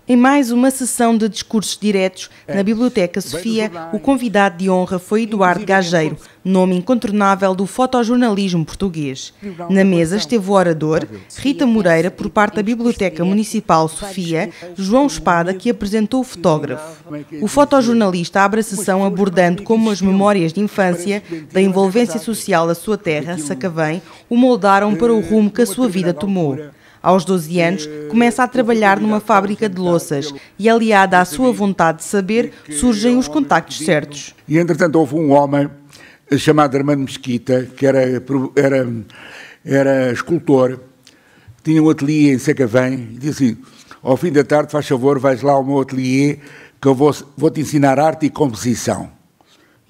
Em mais uma sessão de discursos diretos na Biblioteca Sofia, o convidado de honra foi Eduardo Gageiro, nome incontornável do fotojornalismo português. Na mesa esteve o orador, Rita Moreira, por parte da Biblioteca Municipal Sofia, João Espada, que apresentou o fotógrafo. O fotojornalista abre a sessão abordando como as memórias de infância, da envolvência social da sua terra, Sacavém, o moldaram para o rumo que a sua vida tomou. Aos 12 anos, começa a trabalhar numa fábrica de louças e, aliada à sua vontade de saber, surgem os contactos certos. E, entretanto, houve um homem chamado Armando Mesquita, que era escultor, tinha um ateliê em Sacavém, e disse assim: ao fim da tarde, faz favor, vais lá ao meu ateliê, que eu vou-te ensinar arte e composição.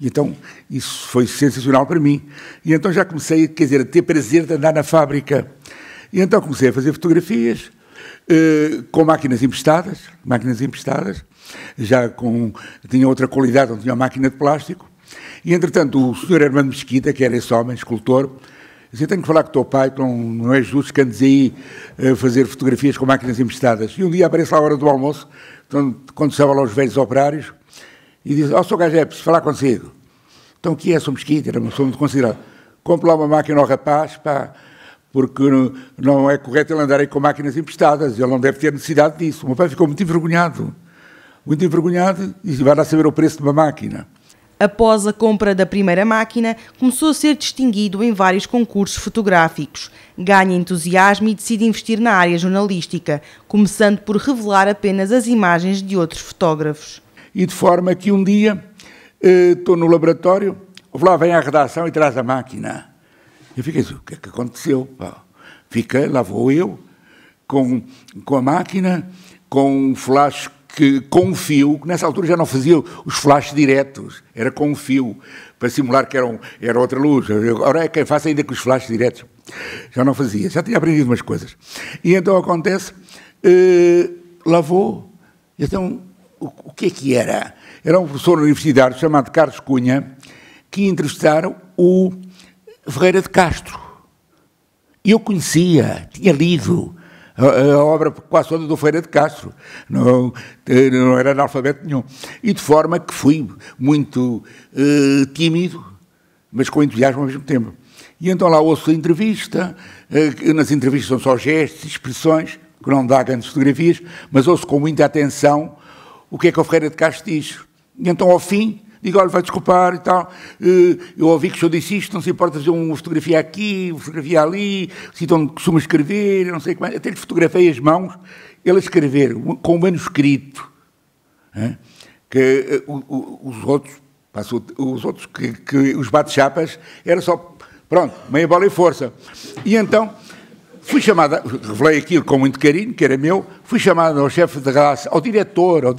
E então, isso foi sensacional para mim. E então já comecei, quer dizer, a ter prazer de andar na fábrica. E então comecei a fazer fotografias com máquinas emprestadas, já tinha outra qualidade, não tinha uma máquina de plástico. E, entretanto, o senhor Armando Mesquita, que era esse homem, escultor, disse: tenho que falar com o teu pai, que não é justo que andes aí a fazer fotografias com máquinas emprestadas. E um dia aparece lá a hora do almoço, quando estavam lá os velhos operários, e diz: Sr. Gageiro, é preciso falar consigo. Então, o que é, Sr. Mesquita? Era uma pessoa muito considerada. Compre lá uma máquina ao rapaz, pá, porque não é correto ele andar aí com máquinas emprestadas, ele não deve ter necessidade disso. O meu pai ficou muito envergonhado, e disse: vai lá saber o preço de uma máquina. Após a compra da primeira máquina, começou a ser distinguido em vários concursos fotográficos. Ganha entusiasmo e decide investir na área jornalística, começando por revelar apenas as imagens de outros fotógrafos. E de forma que um dia estou no laboratório, lá vem à redação e traz a máquina. Eu fiquei assim: o que é que aconteceu? Fiquei, lá vou eu, com a máquina, com um flash, com um fio, que nessa altura já não fazia os flashes diretos, era com um fio, para simular que era outra luz. Agora é quem faz ainda com os flashes diretos. Já não fazia, já tinha aprendido umas coisas. E então acontece, lá vou. Então, o que é que era? Era um professor universitário chamado Carlos Cunha, que entrevistaram o Ferreira de Castro. E eu conhecia, tinha lido a obra quase toda do Ferreira de Castro. Não era analfabeto nenhum. E de forma que fui muito tímido, mas com entusiasmo ao mesmo tempo. E então lá ouço a entrevista. Nas entrevistas são só gestos, expressões, que não dá grandes fotografias, mas ouço com muita atenção o que é que o Ferreira de Castro diz. E então, ao fim, digo: olha, vai desculpar e tal, eu ouvi que o senhor disse isto, não se importa fazer uma fotografia aqui, uma fotografia ali, se onde costuma escrever, não sei como é. Até lhe fotografei as mãos, ele a escrever, com o manuscrito. Que os outros, os bate-chapas, era só, pronto, meia bola e força. E então, fui chamada, revelei aquilo com muito carinho, que era meu, fui chamado ao chefe de raça, ao diretor.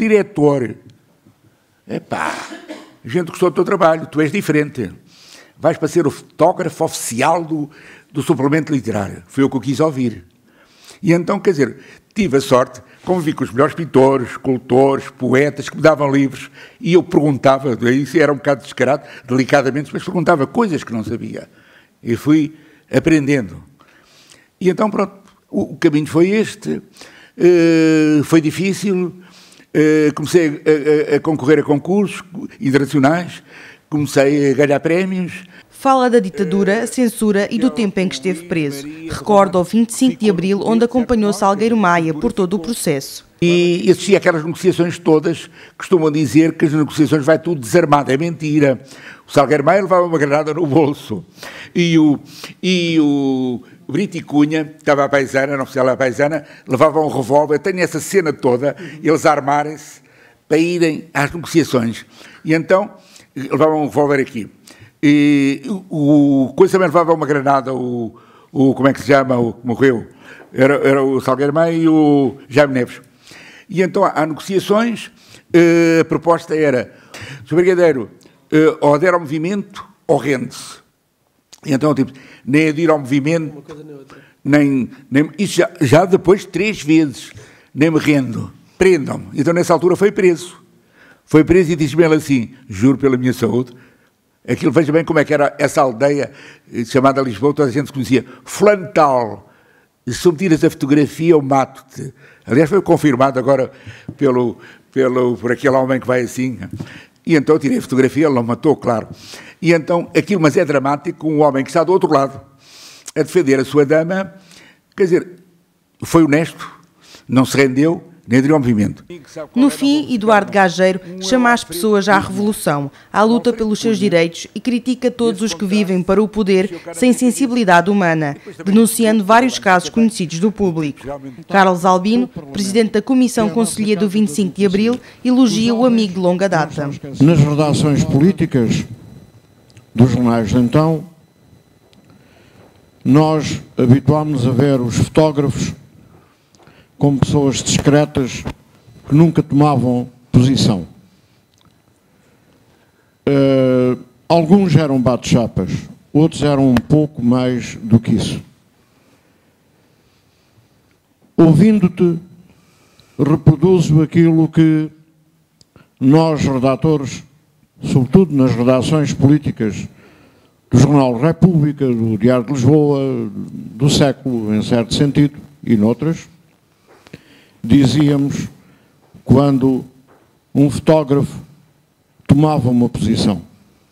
Epá, a gente gostou do teu trabalho, tu és diferente. Vais para ser o fotógrafo oficial do suplemento literário. Foi o que eu quis ouvir. E então, quer dizer, tive a sorte, convivi com os melhores pintores, escultores, poetas, que me davam livros, e eu perguntava, isso era um bocado descarado, delicadamente, mas perguntava coisas que não sabia. E fui aprendendo. E então, pronto, o caminho foi este. Foi difícil. Comecei a concorrer a concursos internacionais, comecei a ganhar prémios. Fala da ditadura, a censura e do tempo em que esteve preso. Recorda o 25 de Abril, onde acompanhou Salgueiro Maia por todo o processo. E assisti àquelas negociações todas, costumam dizer que as negociações vai tudo desarmado, é mentira. O Salgueiro Maia levava uma granada no bolso. E o Brito e Cunha, que estava à paisana, não oficial à paisana, levavam um revólver. Tenho essa cena toda, eles armarem-se para irem às negociações. E então, levavam um revólver aqui. E o Coisa também levava uma granada, como é que se chama, o que morreu? Era o Salgueiro Maia e o Jaime Neves. E então há negociações, a proposta era: Sr. Brigadeiro, ou adere ao movimento ou rende-se. E então, tipo, nem aderir ao movimento, nem isso já depois de 3 vezes, nem me rendo, prendam-me. Então, nessa altura, foi preso. Foi preso e disse-me ele assim, juro pela minha saúde, aquilo, veja bem como é que era essa aldeia chamada Lisboa, toda a gente se conhecia, fulano tal, se me tiras a fotografia eu mato-te. Aliás, foi confirmado agora por aquele homem que vai assim. E então eu tirei a fotografia, ele não matou, claro. E então, aquilo, mas é dramático, um homem que está do outro lado a defender a sua dama, quer dizer, foi honesto, não se rendeu, nem aderiu ao movimento. No fim, Eduardo Gageiro chama as pessoas à revolução, à luta pelos seus direitos e critica todos os que vivem para o poder sem sensibilidade humana, denunciando vários casos conhecidos do público. Carlos Albino, presidente da Comissão Conselhia do 25 de Abril, elogia o amigo de longa data. Nas redações políticas dos jornais de então, nós habituámos a ver os fotógrafos como pessoas discretas que nunca tomavam posição. Alguns eram bate-chapas, outros eram um pouco mais do que isso. Ouvindo-te, reproduzo aquilo que nós, redatores, sobretudo nas redações políticas do Jornal República, do Diário de Lisboa, do Século, em certo sentido, e noutras, dizíamos quando um fotógrafo tomava uma posição,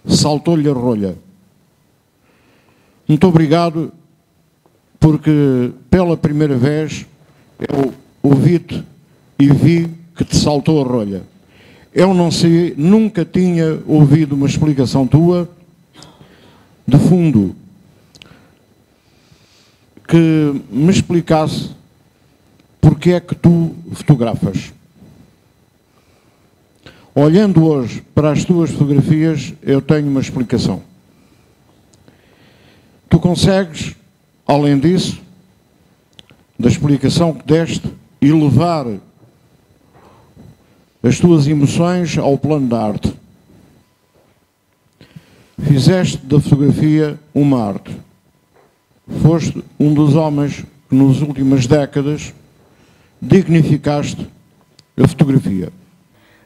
saltou-lhe a rolha. Muito obrigado, porque pela primeira vez eu ouvi-te e vi que te saltou a rolha. Eu não sei, nunca tinha ouvido uma explicação tua de fundo que me explicasse porque é que tu fotografas. Olhando hoje para as tuas fotografias, eu tenho uma explicação. Tu consegues, além disso, da explicação que deste, elevar as tuas emoções ao plano da arte. Fizeste da fotografia uma arte. Foste um dos homens que nas últimas décadas dignificaste a fotografia.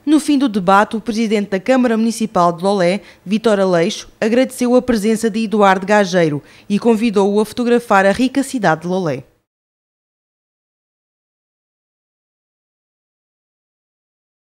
No fim do debate, o presidente da Câmara Municipal de Lolé, Vítor Aleixo, agradeceu a presença de Eduardo Gageiro e convidou-o a fotografar a rica cidade de Lolé.